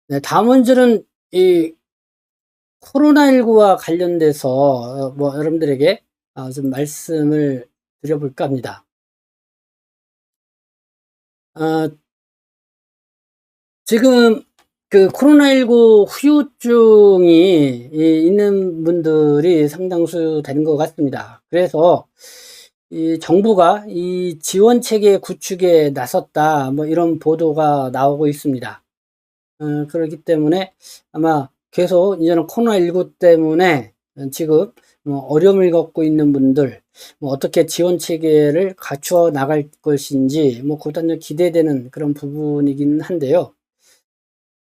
네, 다음 문제는 이 코로나19와 관련돼서 뭐 여러분들에게 좀 말씀을 드려볼까 합니다. 어, 지금 그 코로나19 후유증이 있는 분들이 상당수 되는 것 같습니다. 그래서 이 정부가 이 지원 체계 구축에 나섰다, 뭐 이런 보도가 나오고 있습니다. 그렇기 때문에 아마 계속 이제는 코로나19 때문에 지금 뭐 어려움을 겪고 있는 분들, 뭐 어떻게 지원 체계를 갖추어 나갈 것인지 뭐 고단히 기대되는 그런 부분이긴 한데요.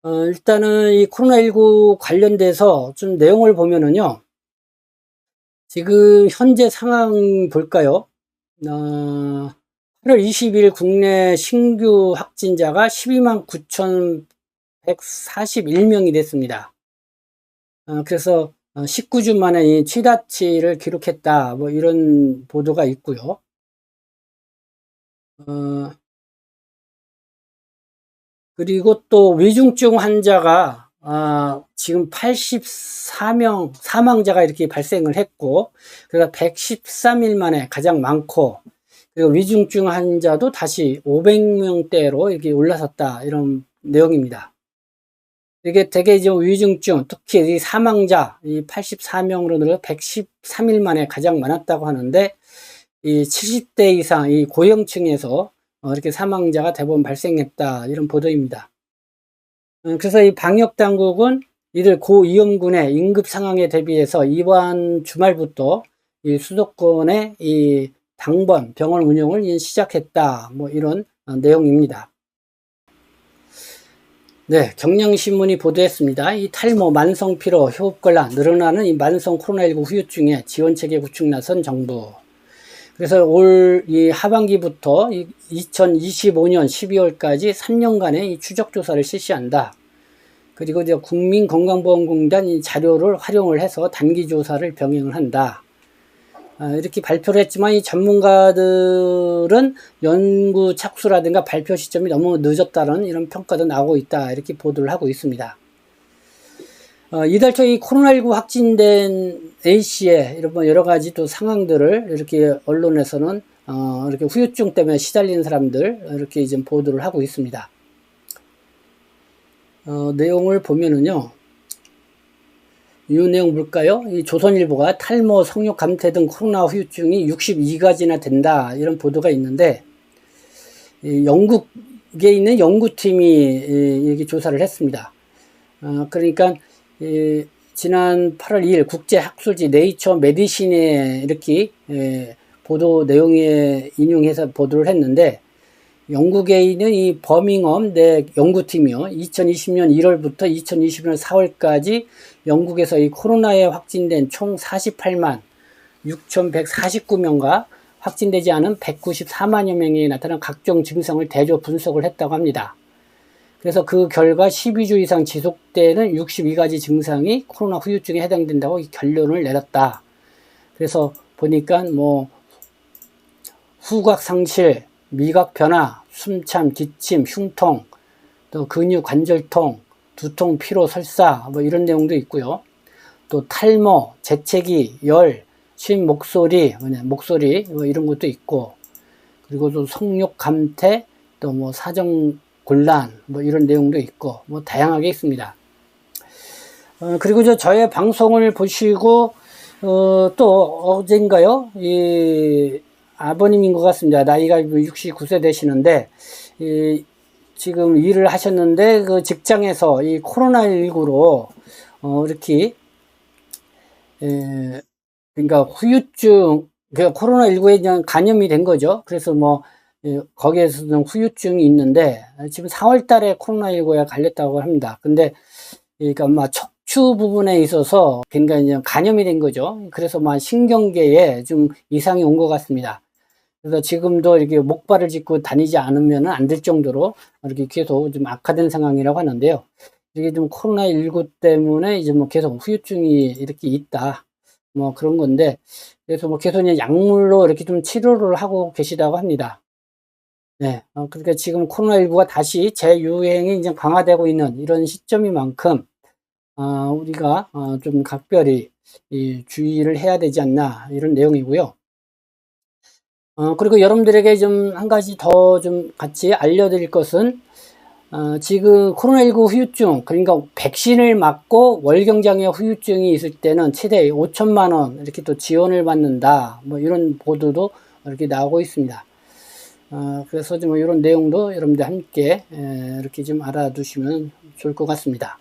일단은 이 코로나19 관련돼서 좀 내용을 보면은요. 지금 현재 상황 볼까요? 8월 20일 국내 신규 확진자가 12만 9,141명이 됐습니다. 그래서 19주 만에 이 최다치를 기록했다. 뭐 이런 보도가 있고요. 어, 그리고 또 위중증 환자가 지금 84명 사망자가 이렇게 발생을 했고, 그래서 113일 만에 가장 많고, 그리고 위중증 환자도 다시 500명대로 이렇게 올라섰다. 이런 내용입니다. 이게 되게 이제 위중증, 특히 이 사망자, 이 84명으로 늘어 113일 만에 가장 많았다고 하는데, 이 70대 이상 이 고령층에서 이렇게 사망자가 대부분 발생했다. 이런 보도입니다. 그래서 이 방역 당국은 이들 고위험군의 응급 상황에 대비해서 이번 주말부터 이 수도권의 이 당번 병원 운영을 시작했다. 뭐 이런 내용입니다. 네, 경향신문이 보도했습니다. 이 탈모, 만성피로, 호흡곤란, 늘어나는 이 만성 코로나19 후유증에 지원체계 구축 나선 정부. 그래서 올 이 하반기부터 2025년 12월까지 3년간의 이 추적조사를 실시한다. 그리고 이제 국민건강보험공단 이 자료를 활용을 해서 단기조사를 병행을 한다. 이렇게 발표를 했지만 이 전문가들은 연구 착수라든가 발표 시점이 너무 늦었다는 이런 평가도 나오고 있다. 이렇게 보도를 하고 있습니다. 이달 초 이 코로나19 확진된 A씨의 이런 뭐 여러 가지 또 상황들을 이렇게 언론에서는 이렇게 후유증 때문에 시달리는 사람들 이렇게 좀 보도를 하고 있습니다. 내용을 보면은요. 이 내용 볼까요? 이 조선일보가 탈모, 성욕 감퇴 등 코로나 후유증이 62가지나 된다. 이런 보도가 있는데, 영국에 있는 연구팀이 이렇게 조사를 했습니다. 그러니까, 지난 8월 2일 국제학술지 네이처 메디신에 이렇게 보도 내용에 인용해서 보도를 했는데, 영국에 있는 이 버밍엄 내 연구팀이요. 2020년 1월부터 2021년 4월까지 영국에서 이 코로나에 확진된 총 48만 6,149명과 확진되지 않은 194만여 명이 나타난 각종 증상을 대조 분석을 했다고 합니다. 그래서 그 결과 12주 이상 지속되는 62가지 증상이 코로나 후유증에 해당된다고 결론을 내렸다. 그래서 보니까 뭐 후각 상실, 미각 변화, 숨참, 기침, 흉통, 또 근육 관절통, 두통, 피로, 설사 뭐 이런 내용도 있고요. 또 탈모, 재채기, 열, 쉰 목소리 뭐 이런 것도 있고, 그리고 또 성욕 감퇴, 또 뭐 사정 곤란 뭐 이런 내용도 있고 뭐 다양하게 있습니다. 그리고 저의 방송을 보시고 또 어젠가요? 이 아버님인 것 같습니다. 나이가 69세 되시는데 지금 일을 하셨는데 그 직장에서 이 코로나19로 이렇게 그러니까 후유증 그러니까 코로나19에 그냥 감염이 된 거죠. 그래서 뭐 거기에서는 후유증이 있는데 지금 4월 달에 코로나19에 걸렸다고 합니다. 근데 그러니까 막 척추 부분에 있어서 굉장히 감염이 된 거죠. 그래서 막 신경계에 좀 이상이 온 것 같습니다. 그래서 지금도 이렇게 목발을 짚고 다니지 않으면 안 될 정도로 이렇게 계속 좀 악화된 상황이라고 하는데요. 이게 좀 코로나19 때문에 이제 뭐 계속 후유증이 이렇게 있다. 뭐 그런 건데, 그래서 뭐 계속 약물로 이렇게 좀 치료를 하고 계시다고 합니다. 네. 그러니까 지금 코로나19가 다시 재유행이 이제 강화되고 있는 이런 시점인 만큼, 우리가, 좀 각별히 이 주의를 해야 되지 않나, 이런 내용이고요. 그리고 여러분들에게 좀 한 가지 더 좀 같이 알려드릴 것은, 지금 코로나19 후유증, 그러니까 백신을 맞고 월경장애 후유증이 있을 때는 최대 5천만 원 이렇게 또 지원을 받는다, 뭐 이런 보도도 이렇게 나오고 있습니다. 그래서 좀 이런 내용도 여러분들 함께 이렇게 좀 알아두시면 좋을 것 같습니다.